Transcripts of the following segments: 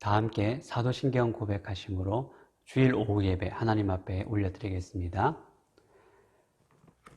다 함께 사도신경 고백하심으로 주일 오후 예배 하나님 앞에 올려드리겠습니다.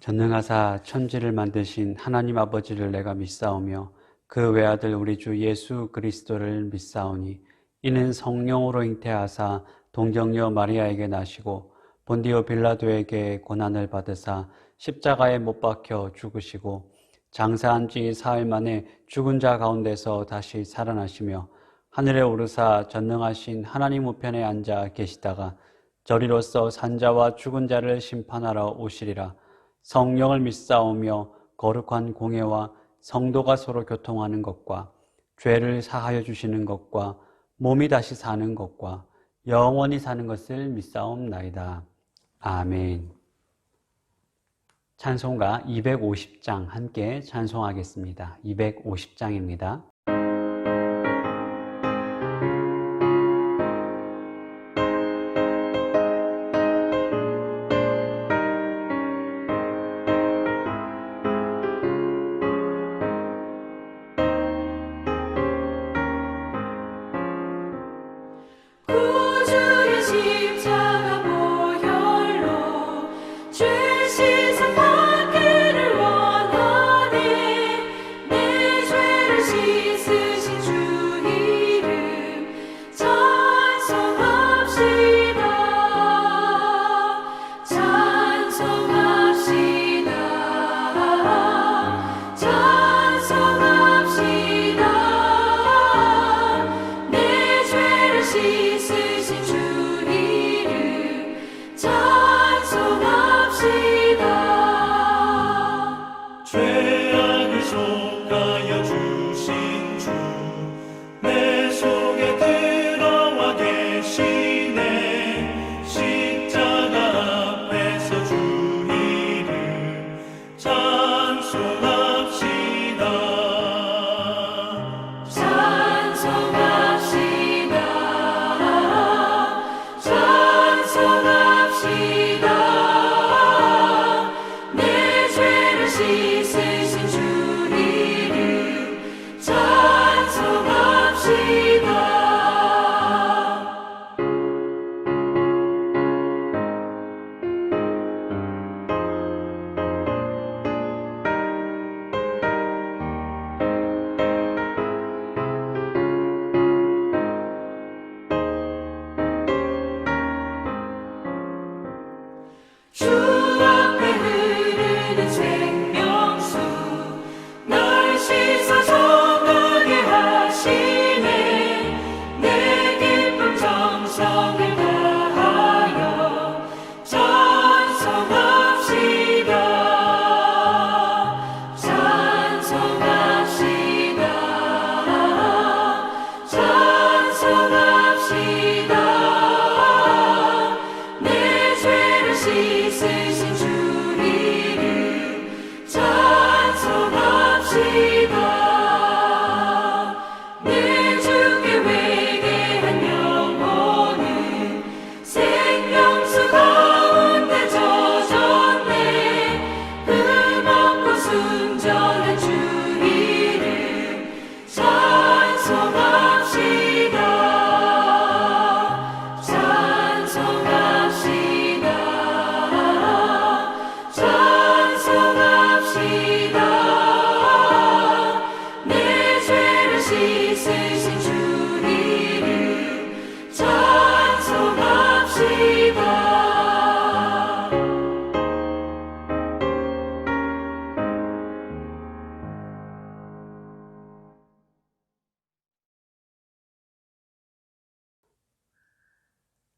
전능하사 천지를 만드신 하나님 아버지를 내가 믿사오며 그 외아들 우리 주 예수 그리스도를 믿사오니 이는 성령으로 잉태하사 동정녀 마리아에게 나시고 본디오 빌라도에게 고난을 받으사 십자가에 못 박혀 죽으시고 장사한 지 사흘 만에 죽은 자 가운데서 다시 살아나시며 하늘에 오르사 전능하신 하나님 우편에 앉아 계시다가 저리로서 산자와 죽은 자를 심판하러 오시리라. 성령을 믿사오며 거룩한 공회와 성도가 서로 교통하는 것과 죄를 사하여 주시는 것과 몸이 다시 사는 것과 영원히 사는 것을 믿사옵나이다. 아멘. 찬송가 250장 함께 찬송하겠습니다. 250장입니다.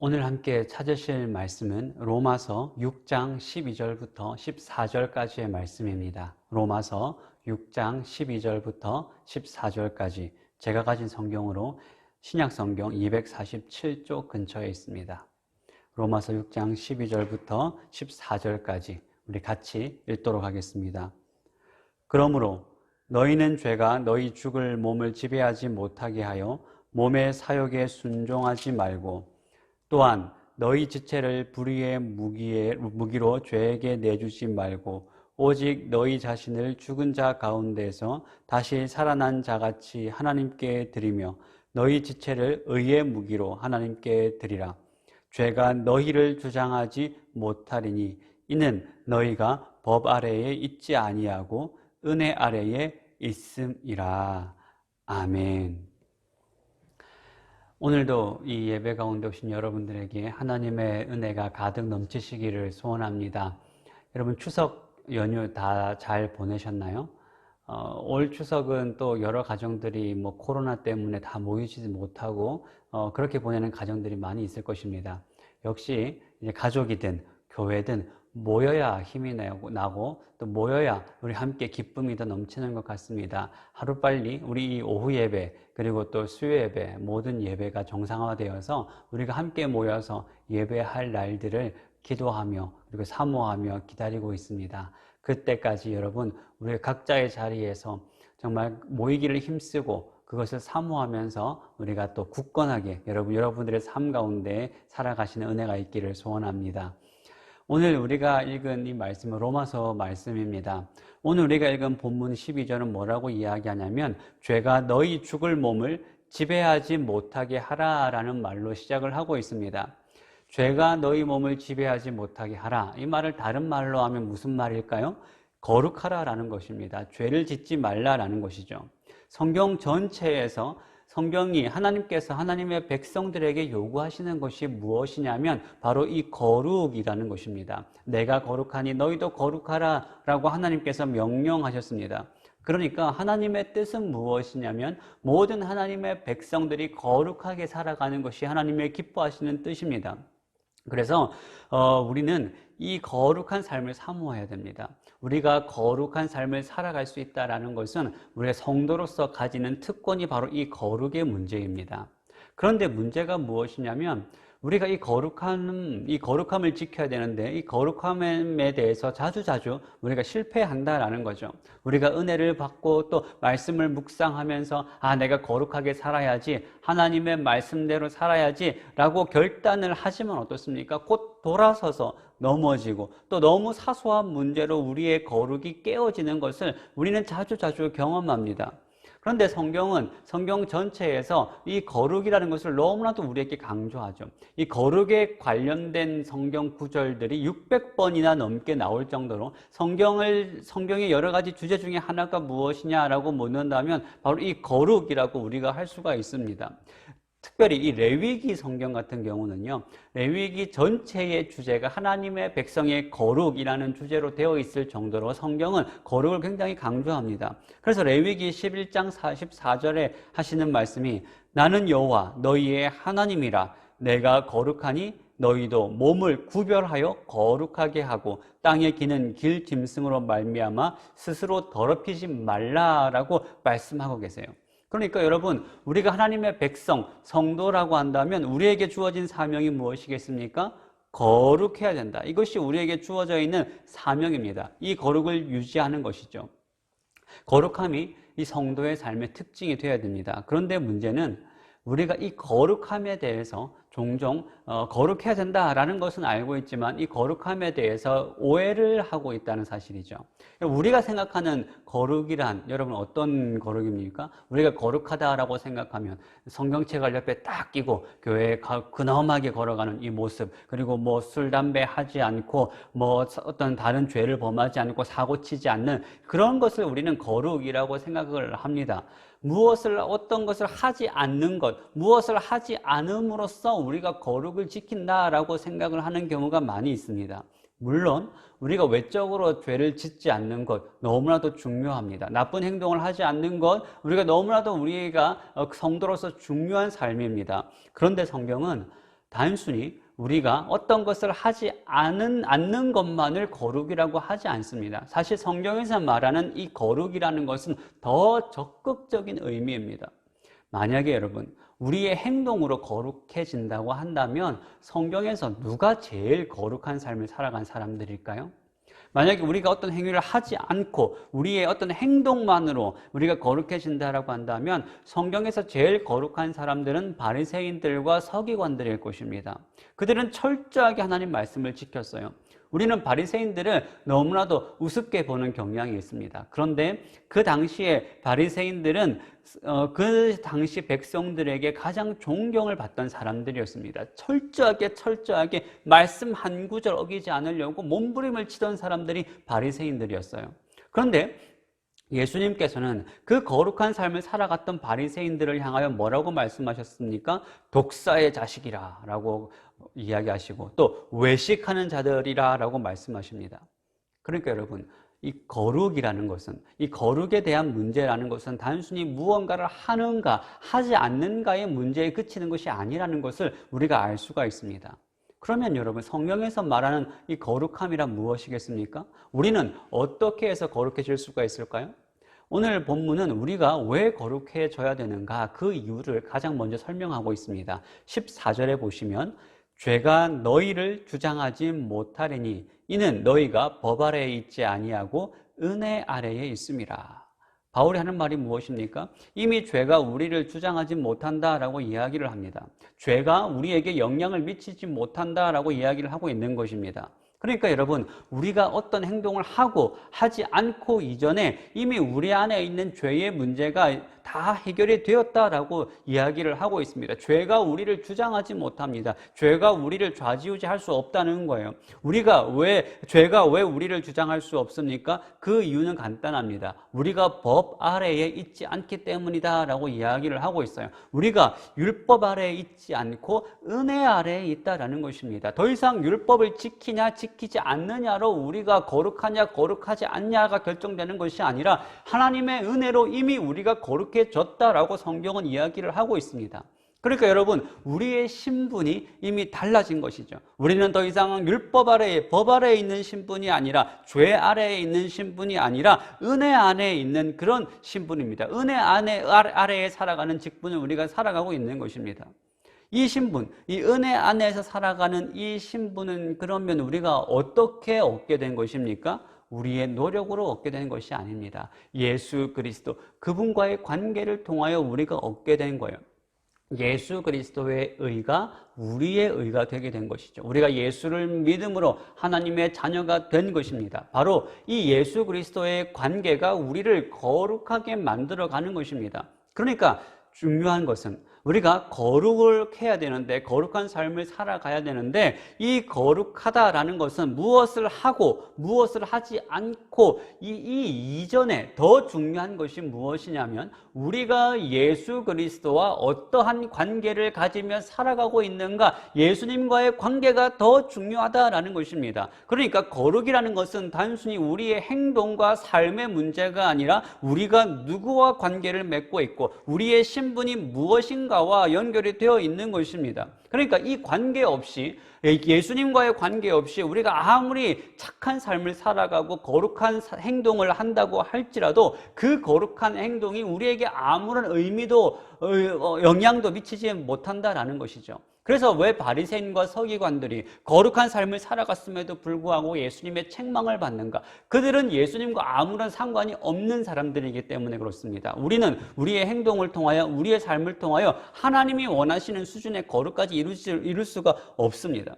오늘 함께 찾으실 말씀은 로마서 6장 12절부터 14절까지의 말씀입니다. 로마서 6장 12절부터 14절까지 제가 가진 성경으로 신약성경 247쪽 근처에 있습니다. 로마서 6장 12절부터 14절까지 우리 같이 읽도록 하겠습니다. 그러므로 너희는 죄가 너희 죽을 몸을 지배하지 못하게 하여 몸의 사욕에 순종하지 말고 또한 너희 지체를 불의의 무기로 죄에게 내주지 말고 오직 너희 자신을 죽은 자 가운데서 다시 살아난 자같이 하나님께 드리며 너희 지체를 의의 무기로 하나님께 드리라. 죄가 너희를 주장하지 못하리니 이는 너희가 법 아래에 있지 아니하고 은혜 아래에 있음이라. 아멘. 오늘도 이 예배 가운데 오신 여러분들에게 하나님의 은혜가 가득 넘치시기를 소원합니다. 여러분 추석 연휴 다 잘 보내셨나요? 올 추석은 또 여러 가정들이 코로나 때문에 다 모이지 못하고 그렇게 보내는 가정들이 많이 있을 것입니다. 역시 이제 가족이든 교회든 모여야 힘이 나고 또 모여야 우리 함께 기쁨이 더 넘치는 것 같습니다. 하루빨리 우리 이 오후 예배 그리고 또 수요 예배 모든 예배가 정상화되어서 우리가 함께 모여서 예배할 날들을 기도하며 그리고 사모하며 기다리고 있습니다. 그때까지 여러분 우리 각자의 자리에서 정말 모이기를 힘쓰고 그것을 사모하면서 우리가 또 굳건하게 여러분들의 삶 가운데 살아가시는 은혜가 있기를 소원합니다. 오늘 우리가 읽은 이 말씀은 로마서 말씀입니다. 오늘 우리가 읽은 본문 12절은 뭐라고 이야기하냐면 죄가 너희 죽을 몸을 지배하지 못하게 하라라는 말로 시작을 하고 있습니다. 죄가 너희 몸을 지배하지 못하게 하라. 이 말을 다른 말로 하면 무슨 말일까요? 거룩하라라는 것입니다. 죄를 짓지 말라라는 것이죠. 성경 전체에서 성경이 하나님께서 하나님의 백성들에게 요구하시는 것이 무엇이냐면 바로 이 거룩이라는 것입니다. 내가 거룩하니 너희도 거룩하라 라고 하나님께서 명령하셨습니다. 그러니까 하나님의 뜻은 무엇이냐면 모든 하나님의 백성들이 거룩하게 살아가는 것이 하나님의 기뻐하시는 뜻입니다. 그래서 우리는 이 거룩한 삶을 사모해야 됩니다. 우리가 거룩한 삶을 살아갈 수 있다는 것은 우리가 성도로서 가지는 특권이 바로 이 거룩의 문제입니다. 그런데 문제가 무엇이냐면 우리가 이 거룩함을 지켜야 되는데 이 거룩함에 대해서 자주자주 우리가 실패한다라는 거죠. 우리가 은혜를 받고 또 말씀을 묵상하면서 내가 거룩하게 살아야지, 하나님의 말씀대로 살아야지 라고 결단을 하지만 어떻습니까? 곧 돌아서서 넘어지고 또 너무 사소한 문제로 우리의 거룩이 깨어지는 것을 우리는 자주자주 경험합니다. 그런데 성경은 성경 전체에서 이 거룩이라는 것을 너무나도 우리에게 강조하죠. 이 거룩에 관련된 성경 구절들이 600번이나 넘게 나올 정도로 성경의 여러 가지 주제 중에 하나가 무엇이냐라고 묻는다면 바로 이 거룩이라고 우리가 할 수가 있습니다. 특별히 이 레위기 성경 같은 경우는요, 레위기 전체의 주제가 하나님의 백성의 거룩이라는 주제로 되어 있을 정도로 성경은 거룩을 굉장히 강조합니다. 그래서 레위기 11장 44절에 하시는 말씀이 나는 여호와 너희의 하나님이라 내가 거룩하니 너희도 몸을 구별하여 거룩하게 하고 땅에 기는 길 짐승으로 말미암아 스스로 더럽히지 말라라고 말씀하고 계세요. 그러니까 여러분, 우리가 하나님의 백성, 성도라고 한다면 우리에게 주어진 사명이 무엇이겠습니까? 거룩해야 된다. 이것이 우리에게 주어져 있는 사명입니다. 이 거룩을 유지하는 것이죠. 거룩함이 이 성도의 삶의 특징이 되어야 됩니다. 그런데 문제는 우리가 이 거룩함에 대해서 종종 거룩해야 된다라는 것은 알고 있지만 이 거룩함에 대해서 오해를 하고 있다는 사실이죠. 우리가 생각하는 거룩이란 여러분 어떤 거룩입니까? 우리가 거룩하다라고 생각하면 성경책을 옆에 딱 끼고 교회에 근엄하게 걸어가는 이 모습, 그리고 술, 담배 하지 않고 어떤 다른 죄를 범하지 않고 사고치지 않는 그런 것을 우리는 거룩이라고 생각을 합니다. 어떤 것을 하지 않는 것, 무엇을 하지 않음으로써 우리가 거룩을 지킨다라고 생각을 하는 경우가 많이 있습니다. 물론 우리가 외적으로 죄를 짓지 않는 것 너무나도 중요합니다. 나쁜 행동을 하지 않는 것 우리가 너무나도 우리가 성도로서 중요한 삶입니다. 그런데 성경은 단순히 우리가 어떤 것을 하지 않는 것만을 거룩이라고 하지 않습니다. 사실 성경에서 말하는 이 거룩이라는 것은 더 적극적인 의미입니다. 만약에 여러분 우리의 행동으로 거룩해진다고 한다면 성경에서 누가 제일 거룩한 삶을 살아간 사람들일까요? 만약에 우리가 어떤 행위를 하지 않고 우리의 어떤 행동만으로 우리가 거룩해진다라고 한다면 성경에서 제일 거룩한 사람들은 바리새인들과 서기관들일 것입니다. 그들은 철저하게 하나님 말씀을 지켰어요. 우리는 바리새인들을 너무나도 우습게 보는 경향이 있습니다. 그런데 그 당시에 바리새인들은 그 당시 백성들에게 가장 존경을 받던 사람들이었습니다. 철저하게 말씀 한 구절 어기지 않으려고 몸부림을 치던 사람들이 바리새인들이었어요. 그런데 예수님께서는 그 거룩한 삶을 살아갔던 바리새인들을 향하여 뭐라고 말씀하셨습니까? 독사의 자식이라 라고 이야기하시고 또 외식하는 자들이라 라고 말씀하십니다. 그러니까 여러분, 이 거룩이라는 것은, 이 거룩에 대한 문제라는 것은 단순히 무언가를 하는가 하지 않는가의 문제에 그치는 것이 아니라는 것을 우리가 알 수가 있습니다. 그러면 여러분, 성경에서 말하는 이 거룩함이란 무엇이겠습니까? 우리는 어떻게 해서 거룩해질 수가 있을까요? 오늘 본문은 우리가 왜 거룩해져야 되는가 그 이유를 가장 먼저 설명하고 있습니다. 14절에 보시면 죄가 너희를 주장하지 못하리니 이는 너희가 법 아래에 있지 아니하고 은혜 아래에 있음이라. 바울이 하는 말이 무엇입니까? 이미 죄가 우리를 주장하지 못한다라고 이야기를 합니다. 죄가 우리에게 영향을 미치지 못한다라고 이야기를 하고 있는 것입니다. 그러니까 여러분, 우리가 어떤 행동을 하고 하지 않고 이전에 이미 우리 안에 있는 죄의 문제가 다 해결이 되었다라고 이야기를 하고 있습니다. 죄가 우리를 주장하지 못합니다. 죄가 우리를 좌지우지할 수 없다는 거예요. 죄가 왜 우리를 주장할 수 없습니까? 그 이유는 간단합니다. 우리가 법 아래에 있지 않기 때문이다라고 이야기를 하고 있어요. 우리가 율법 아래에 있지 않고 은혜 아래에 있다라는 것입니다. 더 이상 율법을 지키냐 지키지 않느냐로 우리가 거룩하냐 거룩하지 않냐가 결정되는 것이 아니라 하나님의 은혜로 이미 우리가 거룩해졌다라고 성경은 이야기를 하고 있습니다. 그러니까 여러분, 우리의 신분이 이미 달라진 것이죠. 우리는 더 이상 율법 아래에, 법 아래에 있는 신분이 아니라 죄 아래에 있는 신분이 아니라 은혜 안에 있는 그런 신분입니다. 은혜 아래에 살아가는 직분을 우리가 살아가고 있는 것입니다. 이 신분, 이 은혜 안에서 살아가는 이 신분은 그러면 우리가 어떻게 얻게 된 것입니까? 우리의 노력으로 얻게 된 것이 아닙니다. 예수 그리스도, 그분과의 관계를 통하여 우리가 얻게 된 거예요. 예수 그리스도의 의가 우리의 의가 되게 된 것이죠. 우리가 예수를 믿음으로 하나님의 자녀가 된 것입니다. 바로 이 예수 그리스도의 관계가 우리를 거룩하게 만들어가는 것입니다. 그러니까 중요한 것은 우리가 거룩을 해야 되는데, 거룩한 삶을 살아가야 되는데, 이 거룩하다라는 것은 무엇을 하고 무엇을 하지 않고 이 이전에 더 중요한 것이 무엇이냐면 우리가 예수 그리스도와 어떠한 관계를 가지며 살아가고 있는가, 예수님과의 관계가 더 중요하다라는 것입니다. 그러니까 거룩이라는 것은 단순히 우리의 행동과 삶의 문제가 아니라 우리가 누구와 관계를 맺고 있고 우리의 신분이 무엇인가 와 연결이 되어 있는 것입니다. 그러니까 이 관계 없이, 예수님과의 관계 없이 우리가 아무리 착한 삶을 살아가고 거룩한 행동을 한다고 할지라도 그 거룩한 행동이 우리에게 아무런 의미도 영향도 미치지 못한다라는 것이죠. 그래서 왜 바리새인과 서기관들이 거룩한 삶을 살아갔음에도 불구하고 예수님의 책망을 받는가? 그들은 예수님과 아무런 상관이 없는 사람들이기 때문에 그렇습니다. 우리는 우리의 행동을 통하여, 우리의 삶을 통하여 하나님이 원하시는 수준의 거룩까지 이룰 수가 없습니다.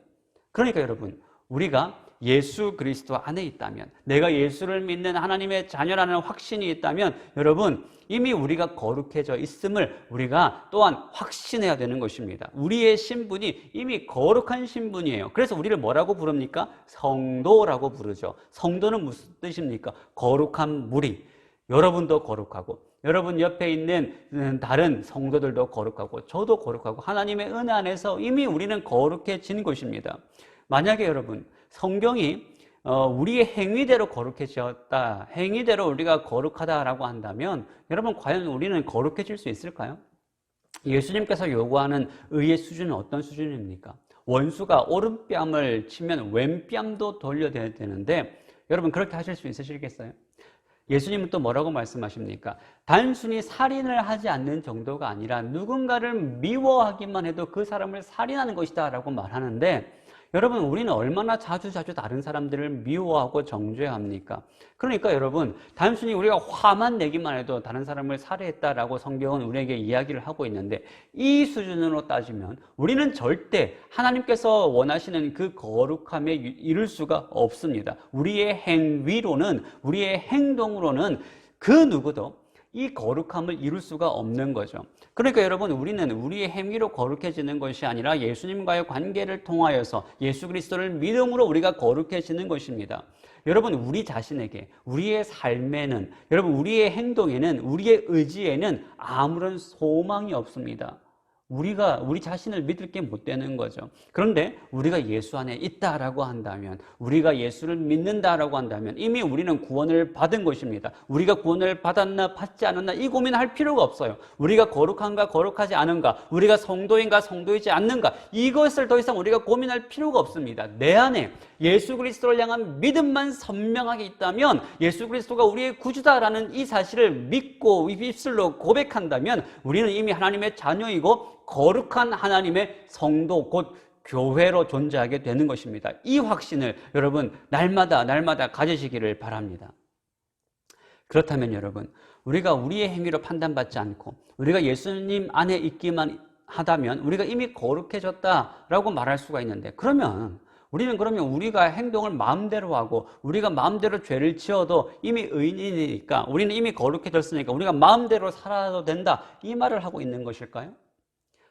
그러니까 여러분, 우리가 예수 그리스도 안에 있다면, 내가 예수를 믿는 하나님의 자녀라는 확신이 있다면 여러분, 이미 우리가 거룩해져 있음을 우리가 또한 확신해야 되는 것입니다. 우리의 신분이 이미 거룩한 신분이에요. 그래서 우리를 뭐라고 부릅니까? 성도라고 부르죠. 성도는 무슨 뜻입니까? 거룩한 무리. 여러분도 거룩하고 여러분 옆에 있는 다른 성도들도 거룩하고 저도 거룩하고 하나님의 은혜 안에서 이미 우리는 거룩해진 것입니다. 만약에 여러분, 성경이 우리의 행위대로 거룩해졌다, 행위대로 우리가 거룩하다라고 한다면 여러분, 과연 우리는 거룩해질 수 있을까요? 예수님께서 요구하는 의의 수준은 어떤 수준입니까? 원수가 오른뺨을 치면 왼뺨도 돌려야 되는데 여러분, 그렇게 하실 수 있으시겠어요? 예수님은 또 뭐라고 말씀하십니까? 단순히 살인을 하지 않는 정도가 아니라 누군가를 미워하기만 해도 그 사람을 살인하는 것이다 라고 말하는데, 여러분, 우리는 얼마나 자주 다른 사람들을 미워하고 정죄합니까? 그러니까 여러분, 단순히 우리가 화만 내기만 해도 다른 사람을 살해했다라고 성경은 우리에게 이야기를 하고 있는데, 이 수준으로 따지면 우리는 절대 하나님께서 원하시는 그 거룩함에 이를 수가 없습니다. 우리의 행위로는, 우리의 행동으로는 그 누구도 이 거룩함을 이룰 수가 없는 거죠. 그러니까 여러분, 우리는 우리의 행위로 거룩해지는 것이 아니라 예수님과의 관계를 통하여서 예수 그리스도를 믿음으로 우리가 거룩해지는 것입니다. 여러분, 우리 자신에게, 우리의 삶에는, 여러분, 우리의 행동에는, 우리의 의지에는 아무런 소망이 없습니다. 우리가 우리 자신을 믿을 게 못 되는 거죠. 그런데 우리가 예수 안에 있다라고 한다면, 우리가 예수를 믿는다라고 한다면 이미 우리는 구원을 받은 것입니다. 우리가 구원을 받았나 받지 않았나 이 고민할 필요가 없어요. 우리가 거룩한가 거룩하지 않은가, 우리가 성도인가 성도이지 않는가, 이것을 더 이상 우리가 고민할 필요가 없습니다. 내 안에 예수 그리스도를 향한 믿음만 선명하게 있다면, 예수 그리스도가 우리의 구주다라는 이 사실을 믿고 입술로 고백한다면 우리는 이미 하나님의 자녀이고 거룩한 하나님의 성도, 곧 교회로 존재하게 되는 것입니다. 이 확신을 여러분 날마다 가지시기를 바랍니다. 그렇다면 여러분, 우리가 우리의 행위로 판단받지 않고 우리가 예수님 안에 있기만 하다면 우리가 이미 거룩해졌다라고 말할 수가 있는데, 그러면 우리가 행동을 마음대로 하고 우리가 마음대로 죄를 지어도 이미 의인이니까, 우리는 이미 거룩해졌으니까 우리가 마음대로 살아도 된다, 이 말을 하고 있는 것일까요?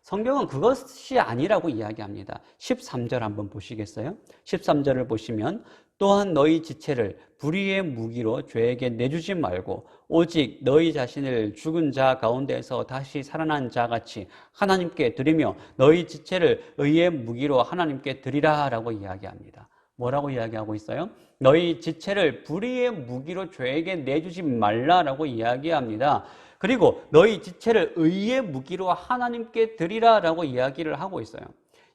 성경은 그것이 아니라고 이야기합니다. 13절 한번 보시겠어요? 13절을 보시면, 또한 너희 지체를 불의의 무기로 죄에게 내주지 말고 오직 너희 자신을 죽은 자 가운데서 다시 살아난 자같이 하나님께 드리며 너희 지체를 의의 무기로 하나님께 드리라 라고 이야기합니다. 뭐라고 이야기하고 있어요? 너희 지체를 불의의 무기로 죄에게 내주지 말라라고 이야기합니다. 그리고 너희 지체를 의의 무기로 하나님께 드리라라고 이야기를 하고 있어요.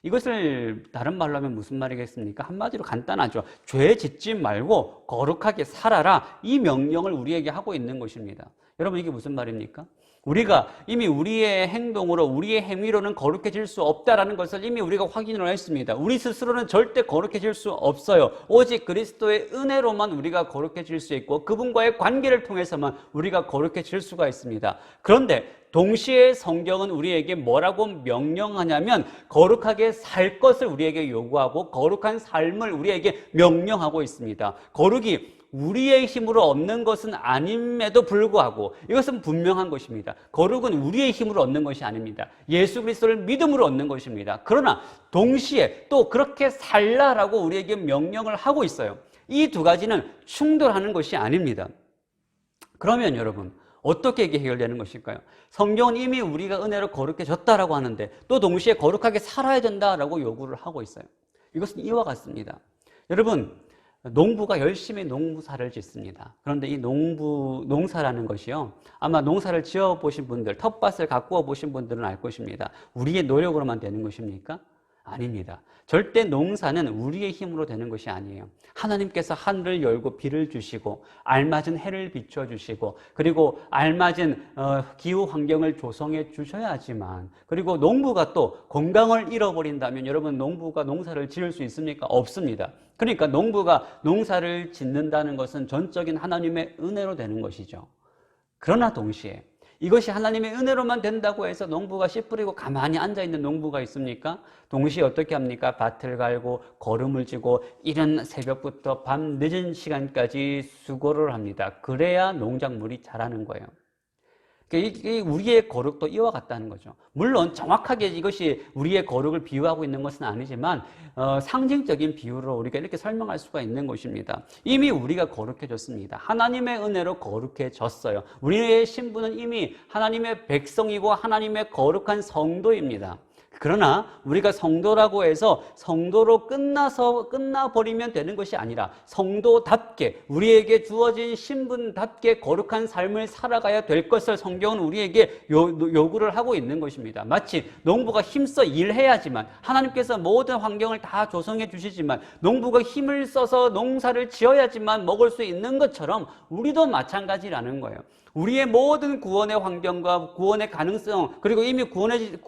이것을 다른 말로 하면 무슨 말이겠습니까? 한마디로 간단하죠. 죄 짓지 말고 거룩하게 살아라, 이 명령을 우리에게 하고 있는 것입니다. 여러분, 이게 무슨 말입니까? 우리가 이미 우리의 행동으로, 우리의 행위로는 거룩해질 수 없다라는 것을 이미 우리가 확인을 했습니다. 우리 스스로는 절대 거룩해질 수 없어요. 오직 그리스도의 은혜로만 우리가 거룩해질 수 있고 그분과의 관계를 통해서만 우리가 거룩해질 수가 있습니다. 그런데 동시에 성경은 우리에게 뭐라고 명령하냐면, 거룩하게 살 것을 우리에게 요구하고 거룩한 삶을 우리에게 명령하고 있습니다. 거룩이 우리의 힘으로 얻는 것은 아님에도 불구하고 이것은 분명한 것입니다. 거룩은 우리의 힘으로 얻는 것이 아닙니다. 예수 그리스도를 믿음으로 얻는 것입니다. 그러나 동시에 또 그렇게 살라라고 우리에게 명령을 하고 있어요. 이 두 가지는 충돌하는 것이 아닙니다. 그러면 여러분, 어떻게 이게 해결되는 것일까요? 성경은 이미 우리가 은혜로 거룩해졌다라고 하는데 또 동시에 거룩하게 살아야 된다라고 요구를 하고 있어요. 이것은 이와 같습니다. 여러분, 농부가 열심히 농사를 짓습니다. 그런데 이 농사라는 것이요, 아마 농사를 지어 보신 분들, 텃밭을 가꾸어 보신 분들은 알 것입니다. 우리의 노력으로만 되는 것입니까? 아닙니다. 절대 농사는 우리의 힘으로 되는 것이 아니에요. 하나님께서 하늘을 열고 비를 주시고 알맞은 해를 비춰주시고 그리고 알맞은 기후 환경을 조성해 주셔야지만, 그리고 농부가 또 건강을 잃어버린다면 여러분, 농부가 농사를 지을 수 있습니까? 없습니다. 그러니까 농부가 농사를 짓는다는 것은 전적인 하나님의 은혜로 되는 것이죠. 그러나 동시에 이것이 하나님의 은혜로만 된다고 해서 농부가 씨 뿌리고 가만히 앉아있는 농부가 있습니까? 동시에 어떻게 합니까? 밭을 갈고 거름을 지고 이른 새벽부터 밤 늦은 시간까지 수고를 합니다. 그래야 농작물이 자라는 거예요. 우리의 거룩도 이와 같다는 거죠. 물론 정확하게 이것이 우리의 거룩을 비유하고 있는 것은 아니지만 상징적인 비유로 우리가 이렇게 설명할 수가 있는 것입니다. 이미 우리가 거룩해졌습니다. 하나님의 은혜로 거룩해졌어요. 우리의 신분은 이미 하나님의 백성이고 하나님의 거룩한 성도입니다. 그러나 우리가 성도라고 해서 성도로 끝나버리면 되는 것이 아니라 성도답게, 우리에게 주어진 신분답게 거룩한 삶을 살아가야 될 것을 성경은 우리에게 요구를 하고 있는 것입니다. 마치 농부가 힘써 일해야지만, 하나님께서 모든 환경을 다 조성해 주시지만 농부가 힘을 써서 농사를 지어야지만 먹을 수 있는 것처럼 우리도 마찬가지라는 거예요. 우리의 모든 구원의 환경과 구원의 가능성, 그리고 이미 구원의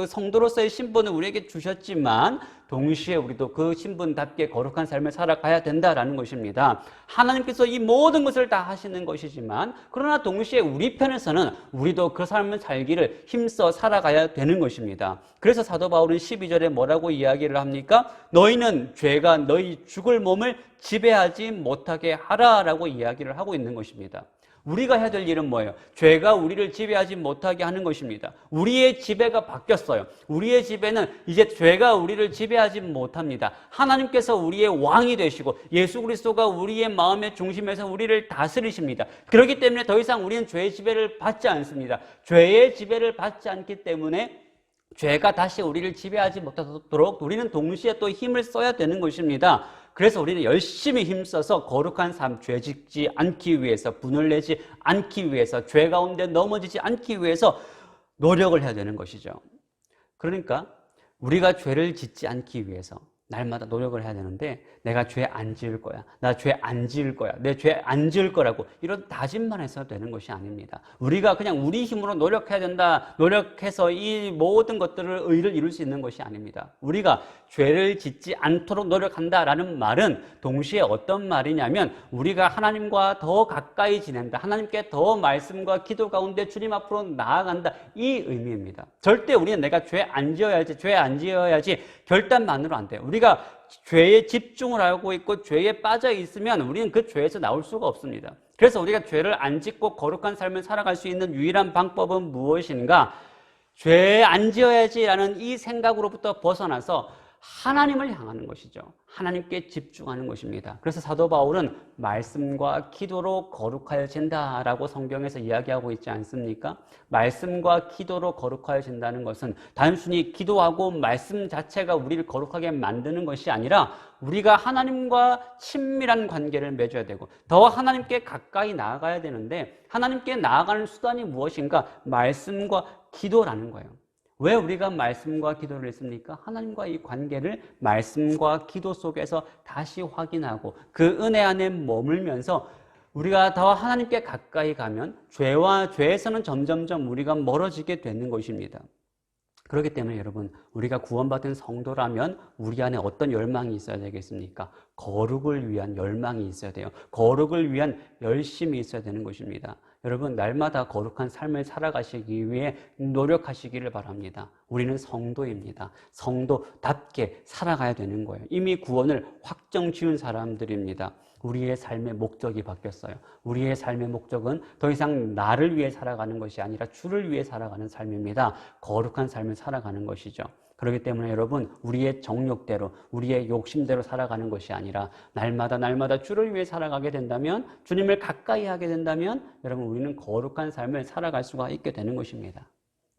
성도로서의 신분을 우리에게 주셨지만 동시에 우리도 그 신분답게 거룩한 삶을 살아가야 된다라는 것입니다. 하나님께서 이 모든 것을 다 하시는 것이지만 그러나 동시에 우리 편에서는 우리도 그 삶을 살기를 힘써 살아가야 되는 것입니다. 그래서 사도 바울은 12절에 뭐라고 이야기를 합니까? 너희는 죄가 너희 죽을 몸을 지배하지 못하게 하라라고 이야기를 하고 있는 것입니다. 우리가 해야 될 일은 뭐예요? 죄가 우리를 지배하지 못하게 하는 것입니다. 우리의 지배가 바뀌었어요. 우리의 지배는 이제 죄가 우리를 지배하지 못합니다. 하나님께서 우리의 왕이 되시고 예수 그리스도가 우리의 마음의 중심에서 우리를 다스리십니다. 그렇기 때문에 더 이상 우리는 죄의 지배를 받지 않습니다. 죄의 지배를 받지 않기 때문에 죄가 다시 우리를 지배하지 못하도록 우리는 동시에 또 힘을 써야 되는 것입니다. 그래서 우리는 열심히 힘써서 거룩한 삶, 죄 짓지 않기 위해서, 분을 내지 않기 위해서, 죄 가운데 넘어지지 않기 위해서 노력을 해야 되는 것이죠. 그러니까 우리가 죄를 짓지 않기 위해서 날마다 노력을 해야 되는데 내가 죄 안 지을 거야, 나 죄 안 지을 거야, 내 죄 안 지을 거라고 이런 다짐만 해서 되는 것이 아닙니다. 우리가 그냥 우리 힘으로 노력해야 된다, 노력해서 이 모든 것들을 의를 이룰 수 있는 것이 아닙니다. 우리가 죄를 짓지 않도록 노력한다라는 말은 동시에 어떤 말이냐면 우리가 하나님과 더 가까이 지낸다, 하나님께 더 말씀과 기도 가운데 주님 앞으로 나아간다, 이 의미입니다. 절대 우리는 내가 죄 안 지어야지, 죄 안 지어야지 결단만으로 안 돼요. 우리가 죄에 집중을 하고 있고 죄에 빠져 있으면 우리는 그 죄에서 나올 수가 없습니다. 그래서 우리가 죄를 안 짓고 거룩한 삶을 살아갈 수 있는 유일한 방법은 무엇인가? 죄 안 지어야지라는 이 생각으로부터 벗어나서 하나님을 향하는 것이죠. 하나님께 집중하는 것입니다. 그래서 사도 바울은 말씀과 기도로 거룩하여진다라고 성경에서 이야기하고 있지 않습니까? 말씀과 기도로 거룩하여진다는 것은 단순히 기도하고 말씀 자체가 우리를 거룩하게 만드는 것이 아니라 우리가 하나님과 친밀한 관계를 맺어야 되고 더 하나님께 가까이 나아가야 되는데 하나님께 나아가는 수단이 무엇인가? 말씀과 기도라는 거예요. 왜 우리가 말씀과 기도를 했습니까? 하나님과 이 관계를 말씀과 기도 속에서 다시 확인하고 그 은혜 안에 머물면서 우리가 더 하나님께 가까이 가면 죄에서는 점점점 우리가 멀어지게 되는 것입니다. 그렇기 때문에 여러분, 우리가 구원받은 성도라면 우리 안에 어떤 열망이 있어야 되겠습니까? 거룩을 위한 열망이 있어야 돼요. 거룩을 위한 열심이 있어야 되는 것입니다. 여러분, 날마다 거룩한 삶을 살아가시기 위해 노력하시기를 바랍니다. 우리는 성도입니다. 성도답게 살아가야 되는 거예요. 이미 구원을 확정 지은 사람들입니다. 우리의 삶의 목적이 바뀌었어요. 우리의 삶의 목적은 더 이상 나를 위해 살아가는 것이 아니라 주를 위해 살아가는 삶입니다. 거룩한 삶을 살아가는 것이죠. 그렇기 때문에 여러분, 우리의 정욕대로, 우리의 욕심대로 살아가는 것이 아니라 날마다 주를 위해 살아가게 된다면, 주님을 가까이 하게 된다면 여러분, 우리는 거룩한 삶을 살아갈 수가 있게 되는 것입니다.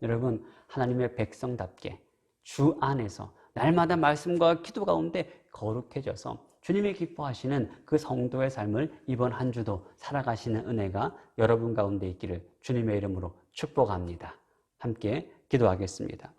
여러분, 하나님의 백성답게 주 안에서 날마다 말씀과 기도 가운데 거룩해져서 주님이 기뻐하시는 그 성도의 삶을 이번 한 주도 살아가시는 은혜가 여러분 가운데 있기를 주님의 이름으로 축복합니다. 함께 기도하겠습니다.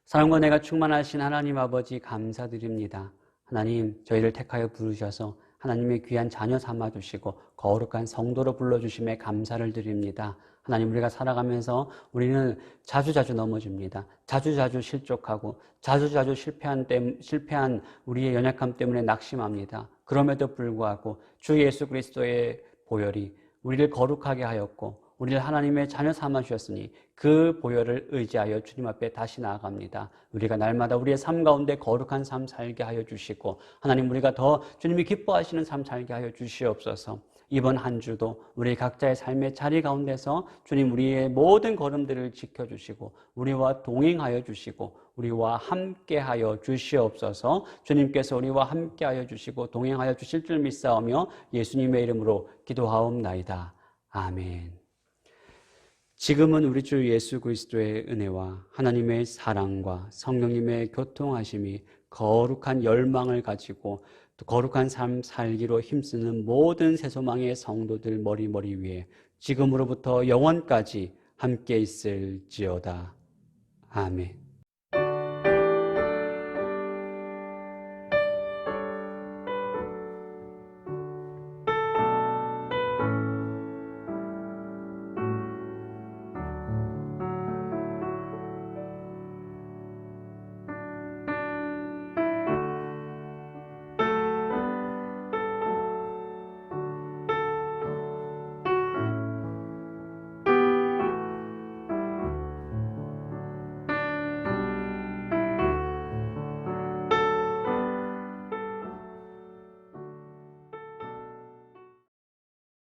사랑과 은혜가 충만하신 하나님 아버지, 감사드립니다. 하나님, 저희를 택하여 부르셔서 하나님의 귀한 자녀 삼아주시고 거룩한 성도로 불러주심에 감사를 드립니다. 하나님, 우리가 살아가면서 우리는 자주자주 넘어집니다. 자주자주 실족하고 자주자주 실패한 우리의 연약함 때문에 낙심합니다. 그럼에도 불구하고 주 예수 그리스도의 보혈이 우리를 거룩하게 하였고 우리를 하나님의 자녀 삼아주셨으니 그 보혈을 의지하여 주님 앞에 다시 나아갑니다. 우리가 날마다 우리의 삶 가운데 거룩한 삶 살게 하여 주시고 하나님, 우리가 더 주님이 기뻐하시는 삶 살게 하여 주시옵소서. 이번 한 주도 우리 각자의 삶의 자리 가운데서 주님, 우리의 모든 걸음들을 지켜주시고 우리와 동행하여 주시고 우리와 함께하여 주시옵소서. 주님께서 우리와 함께하여 주시고 동행하여 주실 줄 믿사오며 예수님의 이름으로 기도하옵나이다. 아멘. 지금은 우리 주 예수 그리스도의 은혜와 하나님의 사랑과 성령님의 교통하심이 거룩한 열망을 가지고 또 거룩한 삶 살기로 힘쓰는 모든 새소망의 성도들 머리 위에 지금으로부터 영원까지 함께 있을지어다. 아멘.